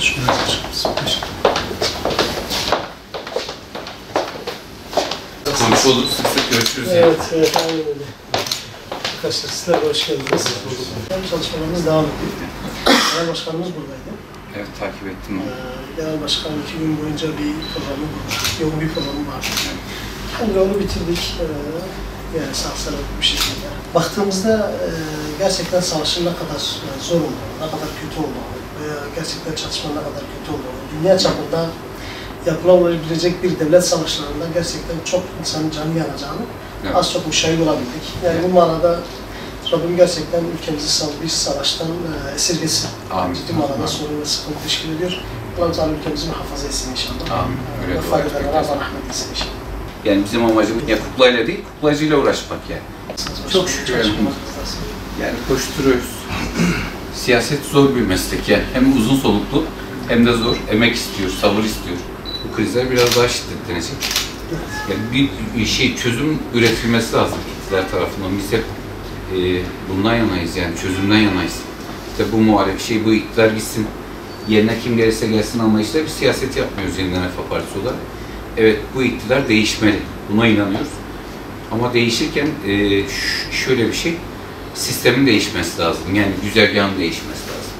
Komşu olup sık sık görüşürüz. Evet, evet, aynen öyle. Arkadaşlar sizler de hoş geldiniz. Çalışmalarımız devam ediyor. Genel Başkanımız buradaydı. Evet, takip ettim onu. Genel Başkan 2 gün boyunca bir programı var. Yoğun bir programı var. Hani onu bitirdik. Yani sağlıklı bir şekilde. Baktığımızda gerçekten savaşın ne kadar zor olduğunu, ne kadar kötü olduğunu veya gerçekten çatışmanın ne kadar kötü olduğunu, dünya çapında yapılabilecek bir devlet savaşlarında gerçekten çok insanın canı yanacağını az çok müşahit olabildik. Yani bu manada Rabbim gerçekten ülkemizi bir savaştan esirgesin. Ciddi manada sorun ve sıkıntı teşkil ediyor. Allah-u Teala ülkemizi muhafaza etsin inşallah. Amin. Öyle ve faydalarına Allah rahmet etsin inşallah. Yani bizim amacımız ya kuklayla değil, kuklacıyla uğraşmak yani. Çok şükür. Yani koşturuyoruz. Siyaset zor bir meslek yani. Hem uzun soluklu hem de zor. Emek istiyor, sabır istiyor. Bu krizler biraz daha şiddetlenecek. Yani bir çözüm üretilmesi lazım iktidar tarafından. Biz hep bundan yanayız yani çözümden yanayız. İşte bu muhalefet bu iktidar gitsin, yerine kim gelirse gelsin anlayışla bir siyaset yapmıyoruz Yeniden Refah Partisi olarak. Evet, bu iktidar değişmeli. Buna inanıyoruz. Ama değişirken şöyle bir şey, sistemin değişmesi lazım. Yani güzergahın değişmesi lazım.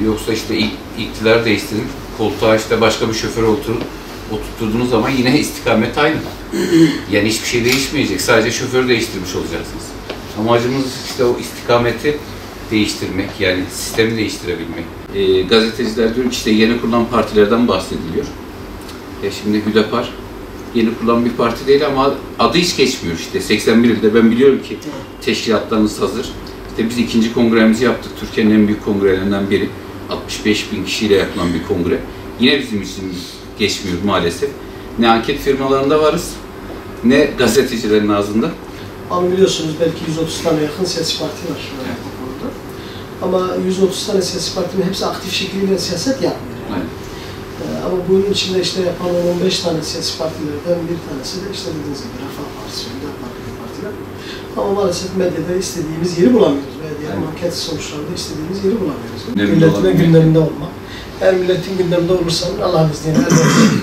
Yoksa işte iktidar değiştirin, koltuğa işte başka bir şoför oturttuğunuz zaman yine istikamet aynı. Yani hiçbir şey değişmeyecek. Sadece şoförü değiştirmiş olacaksınız. Amacımız işte o istikameti değiştirmek, yani sistemi değiştirebilmek. Gazeteciler diyor ki işte yeni kurulan partilerden bahsediliyor. Şimdi Hüdapar yeni kurulan bir parti değil ama adı hiç geçmiyor işte. 81 ilde ben biliyorum ki teşkilatlarınız hazır. İşte biz 2. kongremizi yaptık. Türkiye'nin en büyük kongrelerinden biri. 65.000 kişiyle yapılan bir kongre. Yine bizim için geçmiyor maalesef. Ne anket firmalarında varız, ne gazetecilerin ağzında. Ama biliyorsunuz belki 130 tane yakın siyasi parti var evet. Bu konuda. Ama 130 tane siyasi partinin hepsi aktif şekilde siyaset yapmıyor. Yani. Evet. Ama bunun içinde işte yapan 15 tane siyasi partilerden bir tanesi de işte dediğiniz gibi Refah Partisi, Hüdapar partiler. Ama maalesef medyada istediğimiz yeri bulamıyoruz. Diğer anket sonuçlarında istediğimiz yeri bulamıyoruz. Milletin gündeminde olmak. Eğer milletin gündeminde olursan Allah'ın izniyle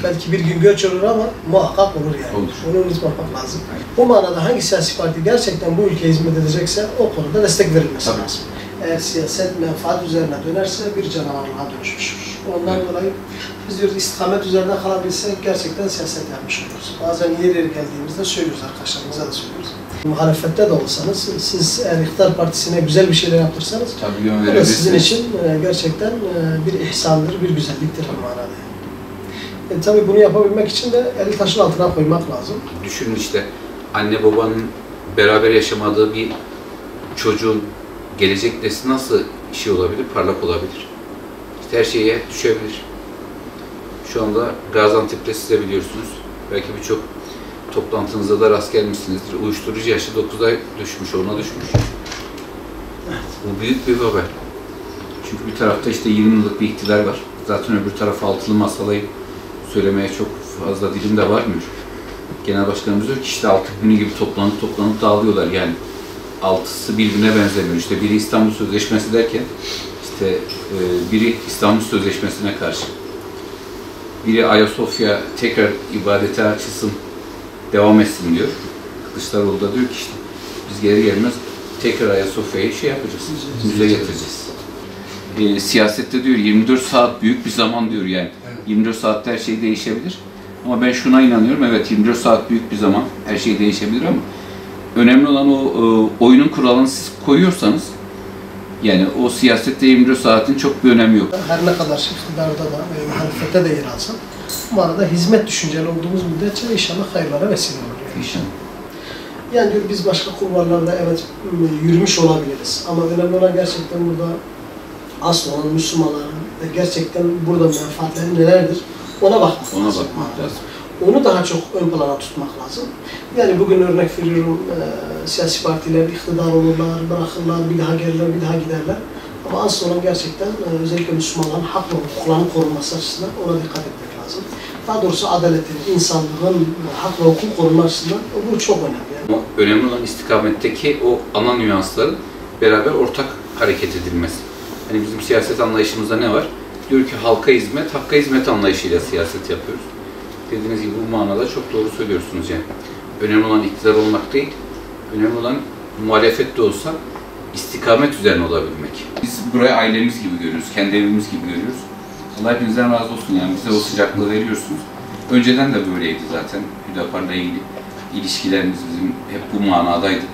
belki bir gün göç olur ama muhakkak olur yani. Olur. Bunu unutmamak lazım. Bu manada hangi siyasi parti gerçekten bu ülkeye hizmet edecekse o konuda destek verilmesi lazım. Eğer siyaset menfaat üzerine dönerse bir canavarlığa dönüşmüş olur. Ondan dolayı biz diyoruz istikamet üzerine kalabilsek gerçekten siyaset yapmış oluruz. Bazen yer geldiğimizde söylüyoruz arkadaşlarımıza da söylüyoruz. Muhalefette de olsanız, siz eğer iktidar partisine güzel bir şeyler yaptırsanız, bu da sizin için gerçekten bir ihsandır, bir güzelliktir bu manada. Tabii bunu yapabilmek için de eli taşın altına koymak lazım. Düşünün işte anne babanın beraber yaşamadığı bir çocuğun gelecek nesli nasıl şey olabilir, parlak olabilir. İşte her şeye düşebilir. Şu anda Gaziantep'te siz de biliyorsunuz, belki birçok toplantınızda da rast gelmişsinizdir. Uyuşturucu yaşı 9'a düşmüş, 10'a düşmüş. Evet. Bu büyük bir haber. Çünkü bir tarafta işte 20 yıllık bir iktidar var. Zaten öbür taraf altılı masalayı söylemeye çok fazla dilim de varmıyor. Genel Başkanımız diyor ki işte 6 günü gibi toplanıp dağılıyorlar yani. Altısı birbirine benzemiyor. İşte biri İstanbul Sözleşmesi derken işte biri İstanbul Sözleşmesi'ne karşı. Biri Ayasofya tekrar ibadete açılsın, devam etsin diyor. Kılıçdaroğlu da diyor ki işte biz geri gelmez tekrar Ayasofya'yı yapacağız, müze getireceğiz. Siyasette diyor 24 saat büyük bir zaman diyor yani. 24 saatte her şey değişebilir. Ama ben şuna inanıyorum, evet 24 saat büyük bir zaman, her şey değişebilir ama önemli olan o oyunun kuralını siz koyuyorsanız yani o siyasette 24 saatin çok bir önemi yok. Her ne kadar iktidarda da ve muhalefette de yer alsam, bu arada hizmet düşünceli olduğumuz müddetçe inşallah hayırlara vesile olur. İnşallah. Yani diyor biz başka kulvarlarda evet yürümüş olabiliriz ama önemli olan gerçekten burada asıl olan Müslümanların ve gerçekten burada menfaatleri nelerdir ona bakmak lazım. Onu daha çok ön plana tutmak lazım. Yani bugün örnek veriyorum siyasi partiler iktidar olurlar, bırakırlar, bir daha gelirler, bir daha giderler. Ama asıl olan gerçekten özellikle Müslümanların hak ve hukuklarının korunması açısından ona dikkat etmek lazım. Daha doğrusu adaletin, insanlığın hak ve hukuk korunması açısından bu çok önemli. Yani. Önemli olan istikametteki o ana nüansların beraber ortak hareket edilmesi. Hani bizim siyaset anlayışımızda ne var? Diyor ki halka hizmet, hakka hizmet anlayışıyla siyaset yapıyoruz. Dediğiniz gibi bu manada çok doğru söylüyorsunuz yani. Önemli olan iktidar olmak değil, önemli olan muhalefet de olsa istikamet üzerine olabilmek. Biz burayı ailemiz gibi görüyoruz, kendi evimiz gibi görüyoruz. Allah hepinizden razı olsun yani bize o sıcaklığı veriyorsunuz. Önceden de böyleydi zaten. Hüdapar'la ilgili ilişkilerimiz bizim hep bu manadaydı.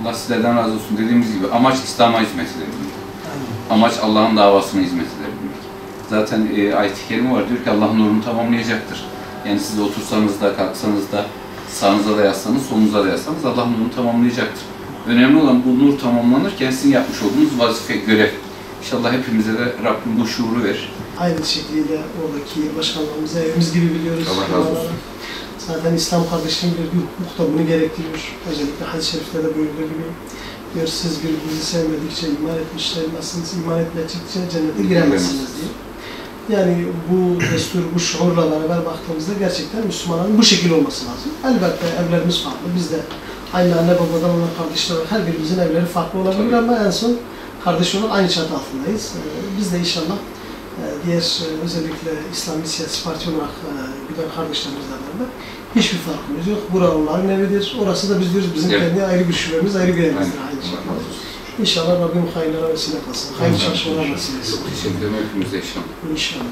Allah sizlerden razı olsun. Dediğimiz gibi amaç İslam'a hizmet edebilmek. Amaç Allah'ın davasına hizmet edebilmek. Zaten ayet-i kerime var diyor ki Allah'ın nurunu tamamlayacaktır. Yani siz de otursanız da, kalksanız da, sağınıza da yatsanız, solunuza da yatsanız Allah'ın nurunu tamamlayacaktır. Önemli olan bu nur tamamlanırken sizin yapmış olduğunuz vazife, görev. İnşallah hepimize de Rabbim bu şuuru verir. Aynı şekilde oradaki başkanlarımızı evimiz gibi biliyoruz. Allah razı olsun. Zaten İslam kardeşliğinin bir hukuk da bunu gerektiriyor. Özellikle hadis-i şeriflerde buyurduğu gibi diyor, siz birbirinizi sevmedikçe iman etmişlersiniz, iman etmedikçe cennete giremezsiniz diye. Yani bu destur, bu şuurla beraber baktığımızda gerçekten Müslümanların bu şekilde olması lazım. Elbette evlerimiz farklı. Biz de aynı anne babadan olan kardeşler, her birimizin evleri farklı olabilir ama en son kardeş olarak aynı çatı altındayız. Biz de inşallah diğer özellikle İslami siyasi parti olarak giden kardeşlerimizle beraber hiçbir farkımız yok. Bura onların evidir. Orası da biz diyoruz bizim kendi ayrı bir şubemiz, ayrı bir evimizdir aynı şekilde. İnşallah Rabbim hayırlara vesile kılsın. Hayırlı çalışmalar nasip etsin. Çok teşekkür ederim hepimize inşallah. İnşallah.